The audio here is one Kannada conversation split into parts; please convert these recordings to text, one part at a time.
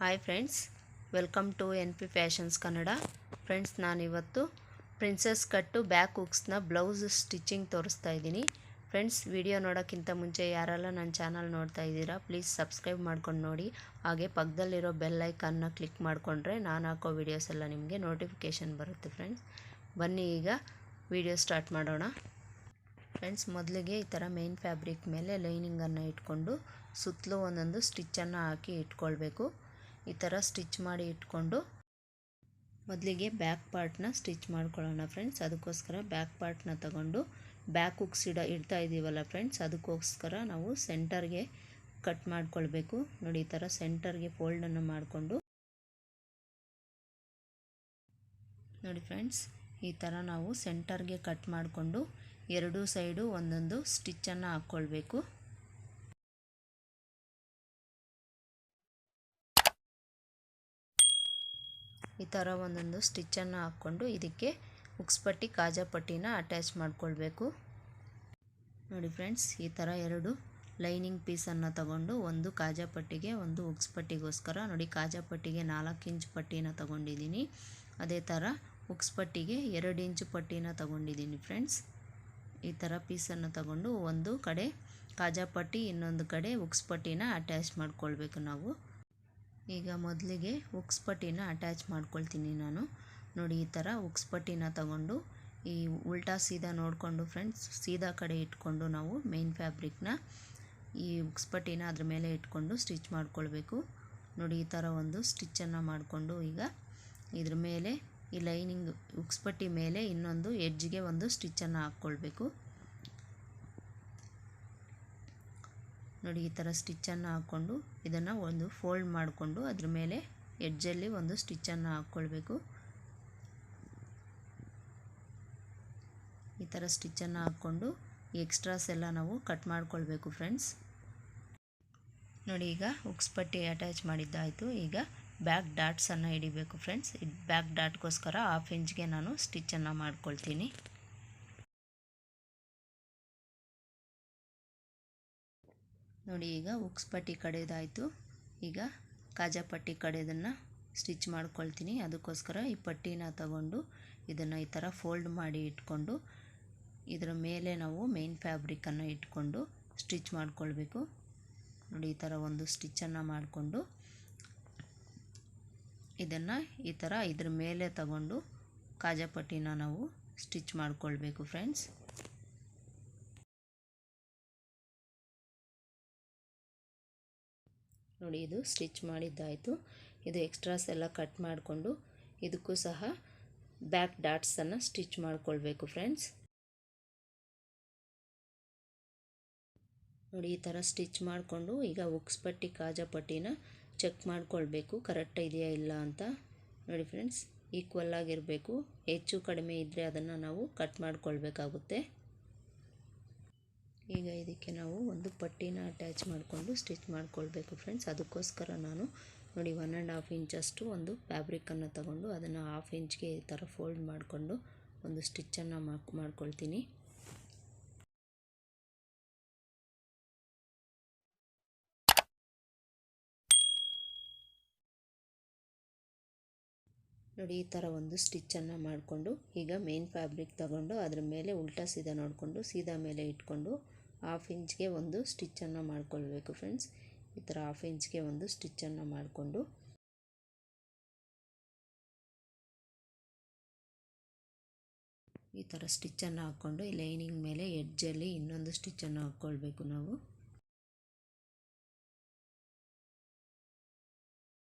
Hi friends, welcome to NP fashions Kannada. Friends, ನಾನಿವತ್ತು ಪ್ರಿನ್ಸೆಸ್ ಕಟ್ಟು ಬ್ಯಾಕ್ ಹುಕ್ಸ್ನ ಬ್ಲೌಸ್ ಸ್ಟಿಚಿಂಗ್ ತೋರಿಸ್ತಾ ಇದ್ದೀನಿ. ಫ್ರೆಂಡ್ಸ್, ವಿಡಿಯೋ ನೋಡೋಕ್ಕಿಂತ ಮುಂಚೆ ಯಾರೆಲ್ಲ ನನ್ನ ಚಾನಲ್ ನೋಡ್ತಾ ಇದ್ದೀರಾ ಪ್ಲೀಸ್ ಸಬ್ಸ್ಕ್ರೈಬ್ ಮಾಡ್ಕೊಂಡು ನೋಡಿ. ಹಾಗೆ ಪಕ್ಕದಲ್ಲಿರೋ ಬೆಲ್ ಐಕಾನ್ನ ಕ್ಲಿಕ್ ಮಾಡಿಕೊಂಡ್ರೆ ನಾನು ಹಾಕೋ ವಿಡಿಯೋಸ್ ಎಲ್ಲ ನಿಮಗೆ ನೋಟಿಫಿಕೇಷನ್ ಬರುತ್ತೆ. ಫ್ರೆಂಡ್ಸ್, ಬನ್ನಿ ಈಗ ವಿಡಿಯೋ ಸ್ಟಾರ್ಟ್ ಮಾಡೋಣ. ಫ್ರೆಂಡ್ಸ್, ಮೊದಲಿಗೆ ಈ ಥರ ಮೇನ್ ಫ್ಯಾಬ್ರಿಕ್ ಮೇಲೆ ಲೈನಿಂಗನ್ನು ಇಟ್ಕೊಂಡು ಸುತ್ತಲೂ ಒಂದೊಂದು ಸ್ಟಿಚ್ಚನ್ನು ಹಾಕಿ ಇಟ್ಕೊಳ್ಬೇಕು. ಈ ಥರ ಸ್ಟಿಚ್ ಮಾಡಿ ಇಟ್ಕೊಂಡು ಮೊದಲಿಗೆ ಬ್ಯಾಕ್ ಪಾರ್ಟ್ನ ಸ್ಟಿಚ್ ಮಾಡ್ಕೊಳ್ಳೋಣ. ಫ್ರೆಂಡ್ಸ್, ಅದಕ್ಕೋಸ್ಕರ ಬ್ಯಾಕ್ ಪಾರ್ಟ್ನ ತಗೊಂಡು ಬ್ಯಾಕ್ ಹುಕ್ಸ್ ಇಡ್ತಾ ಇದ್ದೀವಲ್ಲ ಫ್ರೆಂಡ್ಸ್, ಅದಕ್ಕೋಸ್ಕರ ನಾವು ಸೆಂಟರ್ಗೆ ಕಟ್ ಮಾಡ್ಕೊಳ್ಬೇಕು. ನೋಡಿ, ಈ ಥರ ಸೆಂಟರ್ಗೆ ಫೋಲ್ಡನ್ನು ಮಾಡಿಕೊಂಡು ನೋಡಿ ಫ್ರೆಂಡ್ಸ್, ಈ ಥರ ನಾವು ಸೆಂಟರ್ಗೆ ಕಟ್ ಮಾಡಿಕೊಂಡು ಎರಡೂ ಸೈಡು ಒಂದೊಂದು ಸ್ಟಿಚ್ಚನ್ನು ಹಾಕ್ಕೊಳ್ಬೇಕು. ಈ ಥರ ಒಂದೊಂದು ಸ್ಟಿಚ್ಚನ್ನು ಹಾಕ್ಕೊಂಡು ಇದಕ್ಕೆ ಹುಕ್ಸ್ ಪಟ್ಟಿ ಕಾಜಾ ಪಟ್ಟಿನ ಅಟ್ಯಾಚ್ ಮಾಡ್ಕೊಳ್ಬೇಕು. ನೋಡಿ ಫ್ರೆಂಡ್ಸ್, ಈ ಥರ ಎರಡು ಲೈನಿಂಗ್ ಪೀಸನ್ನು ತಗೊಂಡು ಒಂದು ಕಾಜಾ ಪಟ್ಟಿಗೆ ಒಂದು ಹುಕ್ಸ್ ಪಟ್ಟಿಗೋಸ್ಕರ ನೋಡಿ ಕಾಜಾ ಪಟ್ಟಿಗೆ 4 ಇಂಚ್ ಪಟ್ಟಿನ ತಗೊಂಡಿದ್ದೀನಿ. ಅದೇ ಥರ ಹುಕ್ಸ್ ಪಟ್ಟಿಗೆ 2 ಇಂಚ್ ಪಟ್ಟಿನ ತಗೊಂಡಿದ್ದೀನಿ. ಫ್ರೆಂಡ್ಸ್, ಈ ಥರ ಪೀಸನ್ನು ತಗೊಂಡು ಒಂದು ಕಡೆ ಕಾಜಾ ಪಟ್ಟಿ ಇನ್ನೊಂದು ಕಡೆ ಹುಕ್ಸ್ ಪಟ್ಟಿನ ಅಟ್ಯಾಚ್ ಮಾಡ್ಕೊಳ್ಬೇಕು ನಾವು. ಈಗ ಮೊದಲಿಗೆ ಹುಕ್ಸ್ ಪಟ್ಟಿನ ಅಟ್ಯಾಚ್ ಮಾಡ್ಕೊಳ್ತೀನಿ ನಾನು. ನೋಡಿ, ಈ ಥರ ಹುಕ್ಸ್ ಪಟ್ಟಿನ ತಗೊಂಡು ಈ ಉಲ್ಟಾ ಸೀದಾ ನೋಡಿಕೊಂಡು ಫ್ರೆಂಡ್ಸ್ ಸೀದಾ ಕಡೆ ಇಟ್ಕೊಂಡು ನಾವು ಮೇನ್ ಫ್ಯಾಬ್ರಿಕ್ನ ಈ ಹುಕ್ಸ್ ಪಟ್ಟಿನ ಅದ್ರ ಮೇಲೆ ಇಟ್ಕೊಂಡು ಸ್ಟಿಚ್ ಮಾಡ್ಕೊಳ್ಬೇಕು. ನೋಡಿ, ಈ ಥರ ಒಂದು ಸ್ಟಿಚ್ಚನ್ನು ಮಾಡಿಕೊಂಡು ಈಗ ಇದ್ರ ಮೇಲೆ ಈ ಲೈನಿಂಗ್ ಹುಕ್ಸ್ ಪಟ್ಟಿ ಮೇಲೆ ಇನ್ನೊಂದು ಎಡ್ಜ್ಗೆ ಒಂದು ಸ್ಟಿಚ್ಚನ್ನು ಹಾಕ್ಕೊಳ್ಬೇಕು. ನೋಡಿ, ಈ ಥರ ಸ್ಟಿಚ್ಚನ್ನು ಹಾಕ್ಕೊಂಡು ಇದನ್ನು ಒಂದು ಫೋಲ್ಡ್ ಮಾಡಿಕೊಂಡು ಅದ್ರ ಮೇಲೆ ಎಡ್ಜಲ್ಲಿ ಒಂದು ಸ್ಟಿಚ್ಚನ್ನು ಹಾಕ್ಕೊಳ್ಬೇಕು. ಈ ಥರ ಸ್ಟಿಚ್ಚನ್ನು ಹಾಕ್ಕೊಂಡು ಎಕ್ಸ್ಟ್ರಾಸ್ ಎಲ್ಲ ನಾವು ಕಟ್ ಮಾಡ್ಕೊಳ್ಬೇಕು. ಫ್ರೆಂಡ್ಸ್, ನೋಡಿ, ಈಗ ಹುಕ್ಸ್ ಪಟ್ಟಿ ಅಟ್ಯಾಚ್ ಮಾಡಿದ್ದಾಯಿತು. ಈಗ ಬ್ಯಾಕ್ ಡಾಟ್ಸನ್ನು ಹಿಡಿಬೇಕು. ಫ್ರೆಂಡ್ಸ್, ಬ್ಯಾಕ್ ಡಾಟ್ಗೋಸ್ಕರ 1/2 ಇಂಚ್ಗೆ ನಾನು ಸ್ಟಿಚ್ಚನ್ನು ಮಾಡ್ಕೊಳ್ತೀನಿ. ನೋಡಿ, ಈಗ ಹುಕ್ಸ್ ಪಟ್ಟಿ ಕಡೆದಾಯಿತು. ಈಗ ಕಾಜಾ ಪಟ್ಟಿ ಕಡೆದನ್ನು ಸ್ಟಿಚ್ ಮಾಡ್ಕೊಳ್ತೀನಿ. ಅದಕ್ಕೋಸ್ಕರ ಈ ಪಟ್ಟಿನ ತಗೊಂಡು ಇದನ್ನು ಈ ಥರ ಫೋಲ್ಡ್ ಮಾಡಿ ಇಟ್ಕೊಂಡು ಇದರ ಮೇಲೆ ನಾವು ಮೇನ್ ಫ್ಯಾಬ್ರಿಕನ್ನು ಇಟ್ಕೊಂಡು ಸ್ಟಿಚ್ ಮಾಡ್ಕೊಳ್ಬೇಕು. ನೋಡಿ, ಈ ಥರ ಒಂದು ಸ್ಟಿಚ್ಚನ್ನು ಮಾಡಿಕೊಂಡು ಇದನ್ನು ಈ ಥರ ಇದ್ರ ಮೇಲೆ ತಗೊಂಡು ಕಾಜಾ ಪಟ್ಟಿನ ನಾವು ಸ್ಟಿಚ್ ಮಾಡ್ಕೊಳ್ಬೇಕು. ಫ್ರೆಂಡ್ಸ್, ನೋಡಿ, ಇದು ಸ್ಟಿಚ್ ಮಾಡಿದ್ದಾಯಿತು. ಇದು ಎಕ್ಸ್ಟ್ರಾಸ್ ಎಲ್ಲ ಕಟ್ ಮಾಡಿಕೊಂಡು ಇದಕ್ಕೂ ಸಹ ಬ್ಯಾಕ್ ಡಾಟ್ಸನ್ನು ಸ್ಟಿಚ್ ಮಾಡ್ಕೊಳ್ಬೇಕು. ಫ್ರೆಂಡ್ಸ್, ನೋಡಿ, ಈ ಥರ ಸ್ಟಿಚ್ ಮಾಡಿಕೊಂಡು ಈಗ ಹುಕ್ಸ್ ಪಟ್ಟಿ ಕಾಜಾ ಪಟ್ಟಿನ ಚೆಕ್ ಮಾಡ್ಕೊಳ್ಬೇಕು ಕರೆಕ್ಟ್ ಇದೆಯಾ ಇಲ್ಲ ಅಂತ. ನೋಡಿ ಫ್ರೆಂಡ್ಸ್, ಈಕ್ವಲ್ ಆಗಿರಬೇಕು. ಹೆಚ್ಚು ಕಡಿಮೆ ಇದ್ದರೆ ಅದನ್ನು ನಾವು ಕಟ್ ಮಾಡ್ಕೊಳ್ಬೇಕಾಗುತ್ತೆ. ಈಗ ಇದಕ್ಕೆ ನಾವು ಒಂದು ಪಟ್ಟಿನ ಅಟ್ಯಾಚ್ ಮಾಡಿಕೊಂಡು ಸ್ಟಿಚ್ ಮಾಡ್ಕೊಳ್ಬೇಕು. ಫ್ರೆಂಡ್ಸ್, ಅದಕ್ಕೋಸ್ಕರ ನಾನು ನೋಡಿ 1.5 ಇಂಚಷ್ಟು ಒಂದು ಫ್ಯಾಬ್ರಿಕನ್ನು ತಗೊಂಡು ಅದನ್ನು 1/2 ಇಂಚ್ಗೆ ಈ ಥರ ಫೋಲ್ಡ್ ಮಾಡಿಕೊಂಡು ಒಂದು ಸ್ಟಿಚ್ಚನ್ನು ಮಾಡ್ಕೊಳ್ತೀನಿ. ನೋಡಿ, ಈ ಥರ ಒಂದು ಸ್ಟಿಚ್ಚನ್ನು ಮಾಡಿಕೊಂಡು ಈಗ ಮೇನ್ ಫ್ಯಾಬ್ರಿಕ್ ತಗೊಂಡು ಅದ್ರ ಮೇಲೆ ಉಲ್ಟಾ ಸೀದಾ ನೋಡಿಕೊಂಡು ಸೀದಾ ಮೇಲೆ ಇಟ್ಕೊಂಡು 1/2 ಇಂಚ್ಗೆ ಒಂದು ಸ್ಟಿಚ್ಚನ್ನು ಮಾಡ್ಕೊಳ್ಬೇಕು. ಫ್ರೆಂಡ್ಸ್, ಈ ಥರ 1/2 ಇಂಚ್ಗೆ ಒಂದು ಸ್ಟಿಚ್ಚನ್ನು ಮಾಡಿಕೊಂಡು ಈ ಥರ ಸ್ಟಿಚ್ಚನ್ನು ಹಾಕ್ಕೊಂಡು ಈ ಲೈನಿಂಗ್ ಮೇಲೆ ಎಡ್ಜಲ್ಲಿ ಇನ್ನೊಂದು ಸ್ಟಿಚ್ಚನ್ನು ಹಾಕ್ಕೊಳ್ಬೇಕು ನಾವು.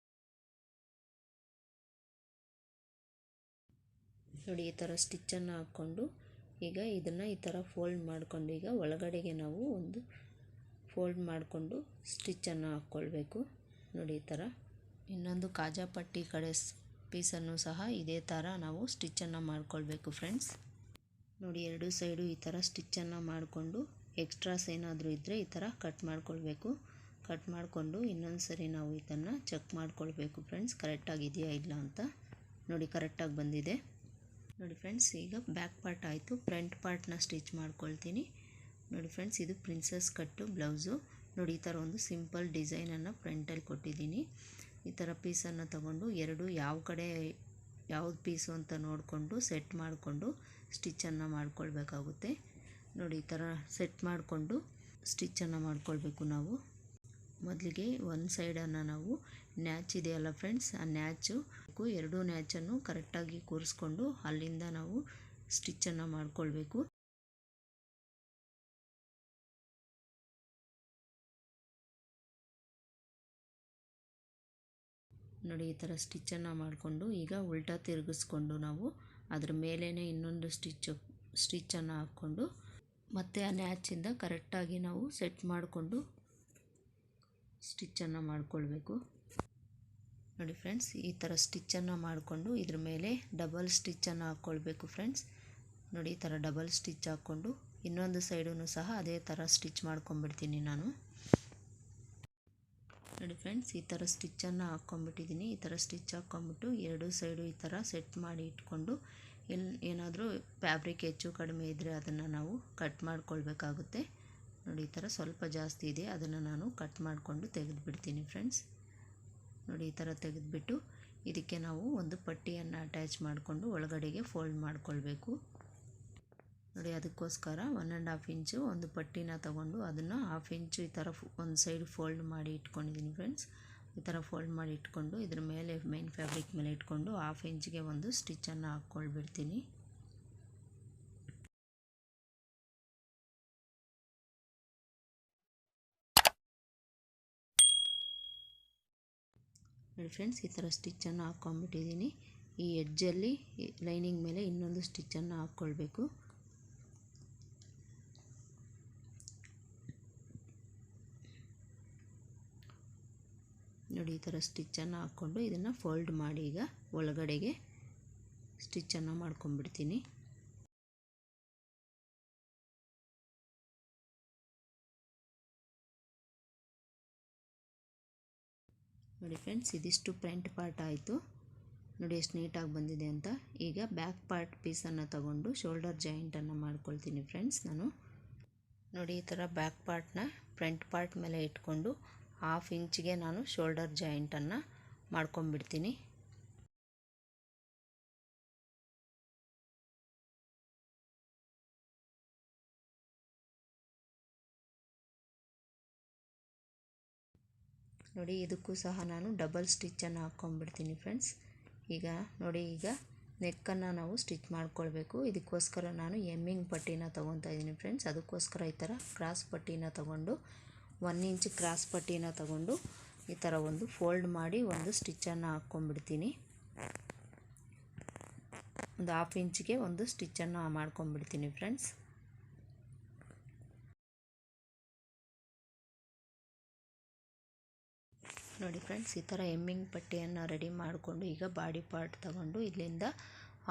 ನೋಡಿ, ಈ ಥರ ಸ್ಟಿಚ್ಚನ್ನು ಹಾಕ್ಕೊಂಡು ಈಗ ಇದನ್ನು ಈ ಥರ ಫೋಲ್ಡ್ ಮಾಡಿಕೊಂಡು ಈಗ ಒಳಗಡೆಗೆ ನಾವು ಒಂದು ಫೋಲ್ಡ್ ಮಾಡಿಕೊಂಡು ಸ್ಟಿಚ್ಚನ್ನು ಹಾಕ್ಕೊಳ್ಬೇಕು. ನೋಡಿ, ಈ ಥರ ಇನ್ನೊಂದು ಕಾಜಾ ಪಟ್ಟಿ ಕಡೆ ಪೀಸನ್ನು ಸಹ ಇದೇ ಥರ ನಾವು ಸ್ಟಿಚ್ಚನ್ನು ಮಾಡ್ಕೊಳ್ಬೇಕು. ಫ್ರೆಂಡ್ಸ್, ನೋಡಿ, ಎರಡೂ ಸೈಡು ಈ ಥರ ಸ್ಟಿಚ್ಚನ್ನು ಮಾಡಿಕೊಂಡು ಎಕ್ಸ್ಟ್ರಾಸ್ ಏನಾದರೂ ಇದ್ದರೆ ಈ ಥರ ಕಟ್ ಮಾಡ್ಕೊಳ್ಬೇಕು. ಕಟ್ ಮಾಡಿಕೊಂಡು ಇನ್ನೊಂದು ಸರಿ ನಾವು ಇದನ್ನು ಚೆಕ್ ಮಾಡ್ಕೊಳ್ಬೇಕು. ಫ್ರೆಂಡ್ಸ್, ಕರೆಕ್ಟಾಗಿದೆಯಾ ಇಲ್ಲ ಅಂತ. ನೋಡಿ, ಕರೆಕ್ಟಾಗಿ ಬಂದಿದೆ. ನೋಡಿ ಫ್ರೆಂಡ್ಸ್, ಈಗ ಬ್ಯಾಕ್ ಪಾರ್ಟ್ ಆಯಿತು. ಫ್ರಂಟ್ ಪಾರ್ಟ್ನ ಸ್ಟಿಚ್ ಮಾಡ್ಕೊಳ್ತೀನಿ. ನೋಡಿ ಫ್ರೆಂಡ್ಸ್, ಇದು ಪ್ರಿನ್ಸೆಸ್ ಕಟ್ಟು ಬ್ಲೌಸು. ನೋಡಿ, ಈ ಥರ ಒಂದು ಸಿಂಪಲ್ ಡಿಸೈನನ್ನು ಫ್ರಂಟಲ್ಲಿ ಕೊಟ್ಟಿದ್ದೀನಿ. ಈ ಥರ ಪೀಸನ್ನು ತಗೊಂಡು ಎರಡು ಯಾವ ಕಡೆ ಯಾವ್ದು ಪೀಸು ಅಂತ ನೋಡಿಕೊಂಡು ಸೆಟ್ ಮಾಡಿಕೊಂಡು ಸ್ಟಿಚ್ಚನ್ನು ಮಾಡ್ಕೊಳ್ಬೇಕಾಗುತ್ತೆ. ನೋಡಿ, ಈ ಥರ ಸೆಟ್ ಮಾಡಿಕೊಂಡು ಸ್ಟಿಚ್ಚನ್ನು ಮಾಡ್ಕೊಳ್ಬೇಕು ನಾವು. ಮೊದಲಿಗೆ ಒಂದು ಸೈಡನ್ನು ನಾವು ನ್ಯಾಚ್ ಇದೆಯಲ್ಲ ಫ್ರೆಂಡ್ಸ್, ಆ ನ್ಯಾಚು ಎರಡೂ ನ್ಯಾಚನ್ನು ಕರೆಕ್ಟಾಗಿ ಕೂರಿಸ್ಕೊಂಡು ಅಲ್ಲಿಂದ ನಾವು ಸ್ಟಿಚ್ಚನ್ನು ಮಾಡ್ಕೊಳ್ಬೇಕು. ನೋಡಿ, ಈ ಥರ ಸ್ಟಿಚ್ಚನ್ನು ಮಾಡಿಕೊಂಡು ಈಗ ಉಲ್ಟಾ ತಿರುಗಿಸ್ಕೊಂಡು ನಾವು ಅದ್ರ ಮೇಲೇ ಇನ್ನೊಂದು ಸ್ಟಿಚ್ಚನ್ನು ಹಾಕ್ಕೊಂಡು ಮತ್ತು ಆ ನ್ಯಾಚಿಂದ ಕರೆಕ್ಟಾಗಿ ನಾವು ಸೆಟ್ ಮಾಡಿಕೊಂಡು ಸ್ಟಿಚ್ಚನ್ನು ಮಾಡಿಕೊಳ್ಬೇಕು. ನೋಡಿ ಫ್ರೆಂಡ್ಸ್, ಈ ಥರ ಸ್ಟಿಚ್ಚನ್ನು ಮಾಡಿಕೊಂಡು ಇದ್ರ ಮೇಲೆ ಡಬಲ್ ಸ್ಟಿಚ್ಚನ್ನು ಹಾಕ್ಕೊಳ್ಬೇಕು ಫ್ರೆಂಡ್ಸ್. ನೋಡಿ, ಈ ಥರ ಡಬಲ್ ಸ್ಟಿಚ್ ಹಾಕ್ಕೊಂಡು ಇನ್ನೊಂದು ಸೈಡೂ ಸಹ ಅದೇ ಥರ ಸ್ಟಿಚ್ ಮಾಡ್ಕೊಂಬಿಡ್ತೀನಿ ನಾನು. ನೋಡಿ ಫ್ರೆಂಡ್ಸ್, ಈ ಥರ ಸ್ಟಿಚ್ಚನ್ನು ಹಾಕ್ಕೊಂಬಿಟ್ಟಿದ್ದೀನಿ. ಈ ಥರ ಸ್ಟಿಚ್ ಹಾಕ್ಕೊಂಬಿಟ್ಟು ಎರಡೂ ಸೈಡು ಈ ಥರ ಸೆಟ್ ಮಾಡಿ ಇಟ್ಕೊಂಡು ಏನಾದರೂ ಫ್ಯಾಬ್ರಿಕ್ ಹೆಚ್ಚು ಕಡಿಮೆ ಇದ್ದರೆ ಅದನ್ನು ನಾವು ಕಟ್ ಮಾಡ್ಕೊಳ್ಬೇಕಾಗುತ್ತೆ. ನೋಡಿ, ಈ ಥರ ಸ್ವಲ್ಪ ಜಾಸ್ತಿ ಇದೆ, ಅದನ್ನು ನಾನು ಕಟ್ ಮಾಡಿಕೊಂಡು ತೆಗೆದುಬಿಡ್ತೀನಿ ಫ್ರೆಂಡ್ಸ್. ನೋಡಿ, ಈ ಥರ ತೆಗೆದುಬಿಟ್ಟು ಇದಕ್ಕೆ ನಾವು ಒಂದು ಪಟ್ಟಿಯನ್ನು ಅಟ್ಯಾಚ್ ಮಾಡಿಕೊಂಡು ಒಳಗಡೆಗೆ ಫೋಲ್ಡ್ ಮಾಡಿಕೊಳ್ಬೇಕು. ನೋಡಿ, ಅದಕ್ಕೋಸ್ಕರ 1.5 ಇಂಚು ಒಂದು ಪಟ್ಟಿನ ತಗೊಂಡು ಅದನ್ನು 1/2 ಇಂಚು ಈ ಥರ ಒಂದು ಸೈಡ್ ಫೋಲ್ಡ್ ಮಾಡಿ ಇಟ್ಕೊಂಡಿದ್ದೀನಿ ಫ್ರೆಂಡ್ಸ್. ಈ ಥರ ಫೋಲ್ಡ್ ಮಾಡಿ ಇಟ್ಕೊಂಡು ಇದ್ರ ಮೇಲೆ ಮೇನ್ ಫ್ಯಾಬ್ರಿಕ್ ಮೇಲೆ ಇಟ್ಕೊಂಡು 1/2 ಇಂಚಿಗೆ ಒಂದು ಸ್ಟಿಚ್ಚನ್ನು ಹಾಕ್ಕೊಳ್ಬಿಡ್ತೀನಿ. ನೋಡಿ ಫ್ರೆಂಡ್ಸ್, ಈ ಥರ ಸ್ಟಿಚ್ಚನ್ನು ಹಾಕ್ಕೊಂಬಿಟ್ಟಿದ್ದೀನಿ. ಈ ಎಡ್ಜಲ್ಲಿ ಲೈನಿಂಗ್ ಮೇಲೆ ಇನ್ನೊಂದು ಸ್ಟಿಚ್ಚನ್ನು ಹಾಕ್ಕೊಳ್ಬೇಕು. ನೋಡಿ, ಈ ಥರ ಸ್ಟಿಚ್ಚನ್ನು ಹಾಕ್ಕೊಂಡು ಇದನ್ನು ಫೋಲ್ಡ್ ಮಾಡಿ ಈಗ ಒಳಗಡೆಗೆ ಸ್ಟಿಚ್ಚನ್ನು ಮಾಡ್ಕೊಂಬಿಡ್ತೀನಿ. ನೋಡಿ ಫ್ರೆಂಡ್ಸ್, ಇದಿಷ್ಟು ಫ್ರಂಟ್ ಪಾರ್ಟ್ ಆಯಿತು. ನೋಡಿ ಎಷ್ಟು ನೀಟಾಗಿ ಬಂದಿದೆ ಅಂತ. ಈಗ ಬ್ಯಾಕ್ ಪಾರ್ಟ್ ಪೀಸನ್ನು ತಗೊಂಡು ಶೋಲ್ಡರ್ ಜಾಯಿಂಟನ್ನು ಮಾಡ್ಕೊಳ್ತೀನಿ ಫ್ರೆಂಡ್ಸ್ ನಾನು. ನೋಡಿ, ಈ ಥರ ಬ್ಯಾಕ್ ಪಾರ್ಟ್ನ ಫ್ರಂಟ್ ಪಾರ್ಟ್ ಮೇಲೆ ಇಟ್ಕೊಂಡು 1/2 ಇಂಚಿಗೆ ನಾನು ಶೋಲ್ಡರ್ ಜಾಯಿಂಟನ್ನು ಮಾಡ್ಕೊಂಬಿಡ್ತೀನಿ. ನೋಡಿ, ಇದಕ್ಕೂ ಸಹ ನಾನು ಡಬಲ್ ಸ್ಟಿಚ್ಚನ್ನು ಹಾಕ್ಕೊಂಬಿಡ್ತೀನಿ ಫ್ರೆಂಡ್ಸ್. ಈಗ ನೋಡಿ, ಈಗ ನೆಕ್ಕನ್ನು ನಾವು ಸ್ಟಿಚ್ ಮಾಡ್ಕೊಳ್ಬೇಕು. ಇದಕ್ಕೋಸ್ಕರ ನಾನು ಎಮ್ಮಿಂಗ್ ಪಟ್ಟಿನ ತೊಗೊತಾ ಇದ್ದೀನಿ ಫ್ರೆಂಡ್ಸ್. ಅದಕ್ಕೋಸ್ಕರ ಈ ಥರ ಕ್ರಾಸ್ ಪಟ್ಟಿನ ತಗೊಂಡು 1 ಇಂಚ್ ಕ್ರಾಸ್ ಪಟ್ಟಿನ ತಗೊಂಡು ಈ ಥರ ಒಂದು ಫೋಲ್ಡ್ ಮಾಡಿ ಒಂದು ಸ್ಟಿಚ್ಚನ್ನು ಹಾಕ್ಕೊಂಬಿಡ್ತೀನಿ. ಒಂದು 1/2 ಇಂಚಿಗೆ ಒಂದು ಸ್ಟಿಚ್ಚನ್ನು ಮಾಡ್ಕೊಂಬಿಡ್ತೀನಿ ಫ್ರೆಂಡ್ಸ್. ನೋಡಿ ಫ್ರೆಂಡ್ಸ್, ಈ ಥರ ಎಮ್ಮಿಂಗ್ ಪಟ್ಟಿಯನ್ನು ರೆಡಿ ಮಾಡಿಕೊಂಡು ಈಗ ಬಾಡಿ ಪಾರ್ಟ್ ತಗೊಂಡು ಇಲ್ಲಿಂದ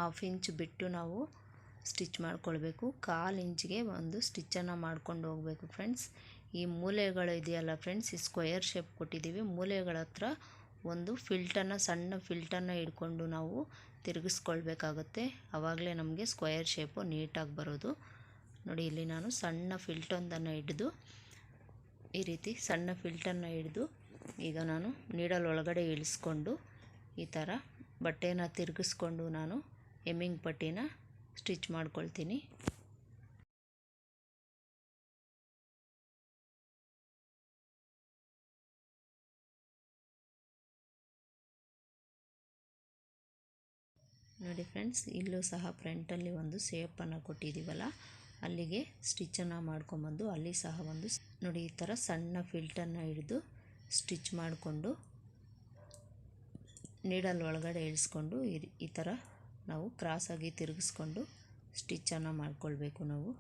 1/2 ಇಂಚ್ ಬಿಟ್ಟು ನಾವು ಸ್ಟಿಚ್ ಮಾಡ್ಕೊಳ್ಬೇಕು. 1/4 ಇಂಚಿಗೆ ಒಂದು ಸ್ಟಿಚ್ಚನ್ನು ಮಾಡ್ಕೊಂಡು ಹೋಗಬೇಕು ಫ್ರೆಂಡ್ಸ್. ಈ ಮೂಲೆಗಳು ಇದೆಯಲ್ಲ ಫ್ರೆಂಡ್ಸ್, ಈ ಸ್ಕ್ವೇರ್ ಶೇಪ್ ಕೊಟ್ಟಿದ್ದೀವಿ, ಮೂಲೆಗಳ ಹತ್ರ ಒಂದು ಸಣ್ಣ ಫಿಲ್ಟನ್ನು ಇಟ್ಕೊಂಡು ನಾವು ತಿರುಗಿಸ್ಕೊಳ್ಬೇಕಾಗುತ್ತೆ. ಆವಾಗಲೇ ನಮಗೆ ಸ್ಕ್ವೇರ್ ಶೇಪು ನೀಟಾಗಿ ಬರೋದು. ನೋಡಿ, ಇಲ್ಲಿ ನಾನು ಸಣ್ಣ ಫಿಲ್ಟೊಂದನ್ನು ಹಿಡಿದು ಈ ರೀತಿ ಸಣ್ಣ ಫಿಲ್ಟನ್ನು ಹಿಡಿದು ಈಗ ನಾನು ನೀಡಲ್ ಒಳಗಡೆ ಇಳಿಸ್ಕೊಂಡು ಈ ಥರ ಬಟ್ಟೆನ ತಿರುಗಿಸ್ಕೊಂಡು ನಾನು ಎಮ್ಮಿಂಗ್ ಪಟ್ಟಿನ ಸ್ಟಿಚ್ ಮಾಡ್ಕೊಳ್ತೀನಿ. ನೋಡಿ ಫ್ರೆಂಡ್ಸ್, ಇಲ್ಲೂ ಸಹ ಫ್ರಂಟಲ್ಲಿ ಒಂದು ಶೇಪನ್ನು ಕೊಟ್ಟಿದ್ದೀವಲ್ಲ, ಅಲ್ಲಿಗೆ ಸ್ಟಿಚ್ಚನ್ನು ಮಾಡ್ಕೊಂಬಂದು ಅಲ್ಲಿ ಸಹ ಒಂದು ನೋಡಿ ಈ ಥರ ಸಣ್ಣ ಫಿಲ್ಟನ್ನು ಹಿಡಿದು ಸ್ಟಿಚ್ ಮಾಡಿಕೊಂಡು ನೀಡಲ್ ಒಳಗಡೆ ಇಳಿಸ್ಕೊಂಡು ಈ ಥರ ನಾವು ಕ್ರಾಸಾಗಿ ತಿರುಗಿಸ್ಕೊಂಡು ಸ್ಟಿಚ್ಚನ್ನು ಮಾಡ್ಕೊಳ್ಬೇಕು ನಾವು.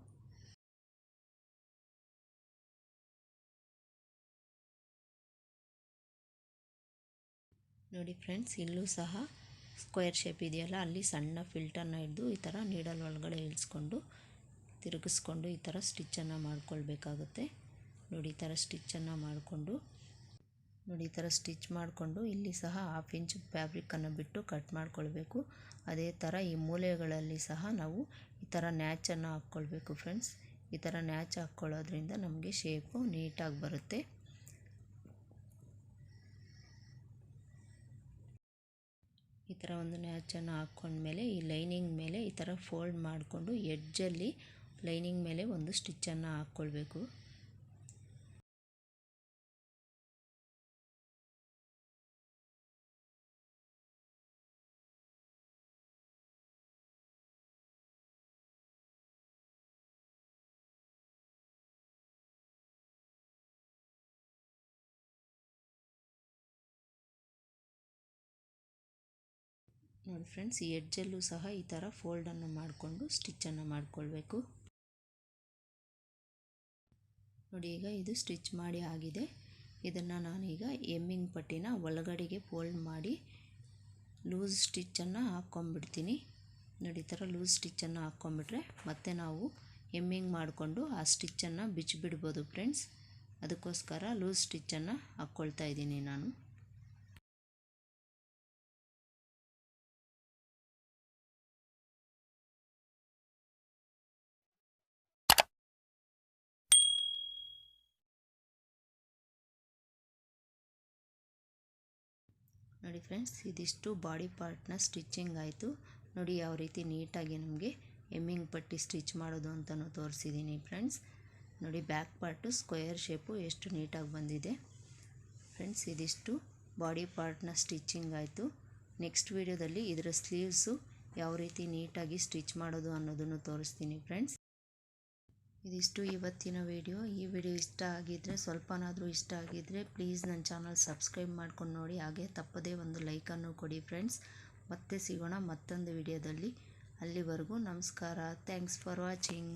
ನೋಡಿ ಫ್ರೆಂಡ್ಸ್, ಇಲ್ಲೂ ಸಹ ಸ್ಕ್ವೇರ್ ಶೇಪ್ ಇದೆಯಲ್ಲ, ಅಲ್ಲಿ ಸಣ್ಣ ಫಿಲ್ಟನ್ನು ಹಿಡಿದು ಈ ಥರ ನೀಡಲ್ ಒಳಗಡೆ ಇಳಿಸ್ಕೊಂಡು ತಿರುಗಿಸ್ಕೊಂಡು ಈ ಥರ ಸ್ಟಿಚ್ಚನ್ನು ಮಾಡ್ಕೊಳ್ಬೇಕಾಗುತ್ತೆ. ನೋಡಿ, ಈ ಥರ ಸ್ಟಿಚ್ಚನ್ನು ಮಾಡಿಕೊಂಡು ನೋಡಿ ಈ ಥರ ಸ್ಟಿಚ್ ಮಾಡಿಕೊಂಡು ಇಲ್ಲಿ ಸಹ 1/2 ಇಂಚ್ ಫ್ಯಾಬ್ರಿಕ್ಕನ್ನು ಬಿಟ್ಟು ಕಟ್ ಮಾಡ್ಕೊಳ್ಬೇಕು. ಅದೇ ಥರ ಈ ಮೂಲೆಗಳಲ್ಲಿ ಸಹ ನಾವು ಈ ಥರ ನ್ಯಾಚನ್ನು ಹಾಕ್ಕೊಳ್ಬೇಕು ಫ್ರೆಂಡ್ಸ್. ಈ ಥರ ನ್ಯಾಚ್ ಹಾಕ್ಕೊಳ್ಳೋದ್ರಿಂದ ನಮಗೆ ಶೇಪು ನೀಟಾಗಿ ಬರುತ್ತೆ. ಈ ಥರ ಒಂದು ನ್ಯಾಚನ್ನು ಹಾಕ್ಕೊಂಡ್ಮೇಲೆ ಈ ಲೈನಿಂಗ್ ಮೇಲೆ ಈ ಥರ ಫೋಲ್ಡ್ ಮಾಡಿಕೊಂಡು ಎಡ್ಜಲ್ಲಿ ಲೈನಿಂಗ್ ಮೇಲೆ ಒಂದು ಸ್ಟಿಚ್ಚನ್ನು ಹಾಕ್ಕೊಳ್ಬೇಕು. ನೋಡಿ ಫ್ರೆಂಡ್ಸ್, ಈ ಎಡ್ಜಲ್ಲೂ ಸಹ ಈ ಥರ ಫೋಲ್ಡನ್ನು ಮಾಡಿಕೊಂಡು ಸ್ಟಿಚ್ಚನ್ನು ಮಾಡಿಕೊಳ್ಬೇಕು. ನೋಡಿ, ಈಗ ಇದು ಸ್ಟಿಚ್ ಮಾಡಿ ಆಗಿದೆ. ಇದನ್ನು ನಾನೀಗ ಎಮ್ಮಿಂಗ್ ಪಟ್ಟಿನ ಒಳಗಡೆಗೆ ಫೋಲ್ಡ್ ಮಾಡಿ ಲೂಸ್ ಸ್ಟಿಚ್ಚನ್ನು ಹಾಕ್ಕೊಂಡ್ಬಿಡ್ತೀನಿ. ನೋಡಿ, ಈ ಥರ ಲೂಸ್ ಸ್ಟಿಚ್ಚನ್ನು ಹಾಕ್ಕೊಂಡ್ಬಿಟ್ರೆ ಮತ್ತೆ ನಾವು ಎಮ್ಮಿಂಗ್ ಮಾಡಿಕೊಂಡು ಆ ಸ್ಟಿಚ್ಚನ್ನು ಬಿಚ್ಚಿಬಿಡ್ಬೋದು ಫ್ರೆಂಡ್ಸ್. ಅದಕ್ಕೋಸ್ಕರ ಲೂಸ್ ಸ್ಟಿಚ್ಚನ್ನು ಹಾಕ್ಕೊಳ್ತಾ ಇದ್ದೀನಿ ನಾನು. ನೋಡಿ ಫ್ರೆಂಡ್ಸ್, ಇದಿಷ್ಟು ಬಾಡಿ ಪಾರ್ಟ್ನ ಸ್ಟಿಚ್ಚಿಂಗ್ ಆಯಿತು. ನೋಡಿ ಯಾವ ರೀತಿ ನೀಟಾಗಿ ನಮಗೆ ಎಮ್ಮಿಂಗ್ ಪಟ್ಟಿ ಸ್ಟಿಚ್ ಮಾಡೋದು ಅಂತಲೂ ತೋರಿಸಿದ್ದೀನಿ ಫ್ರೆಂಡ್ಸ್. ನೋಡಿ ಬ್ಯಾಕ್ ಪಾರ್ಟು ಸ್ಕ್ವೇರ್ ಶೇಪು ಎಷ್ಟು ನೀಟಾಗಿ ಬಂದಿದೆ ಫ್ರೆಂಡ್ಸ್. ಇದಿಷ್ಟು ಬಾಡಿ ಪಾರ್ಟ್ನ ಸ್ಟಿಚ್ಚಿಂಗ್ ಆಯಿತು. ನೆಕ್ಸ್ಟ್ ವಿಡಿಯೋದಲ್ಲಿ ಇದರ ಸ್ಲೀವ್ಸು ಯಾವ ರೀತಿ ನೀಟಾಗಿ ಸ್ಟಿಚ್ ಮಾಡೋದು ಅನ್ನೋದನ್ನು ತೋರಿಸ್ತೀನಿ ಫ್ರೆಂಡ್ಸ್. ಇದಿಷ್ಟು ಇವತ್ತಿನ ವಿಡಿಯೋ. ಈ ವಿಡಿಯೋ ಇಷ್ಟ ಆಗಿದ್ದರೆ, ಸ್ವಲ್ಪನಾದರೂ ಇಷ್ಟ ಆಗಿದ್ದರೆ ಪ್ಲೀಸ್ ನನ್ನ ಚಾನಲ್ ಸಬ್ಸ್ಕ್ರೈಬ್ ಮಾಡ್ಕೊಂಡು ನೋಡಿ. ಹಾಗೆ ತಪ್ಪದೇ ಒಂದು ಲೈಕನ್ನು ಕೊಡಿ ಫ್ರೆಂಡ್ಸ್. ಮತ್ತೆ ಸಿಗೋಣ ಮತ್ತೊಂದು ವಿಡಿಯೋದಲ್ಲಿ. ಅಲ್ಲಿವರೆಗೂ ನಮಸ್ಕಾರ. Thanks for watching.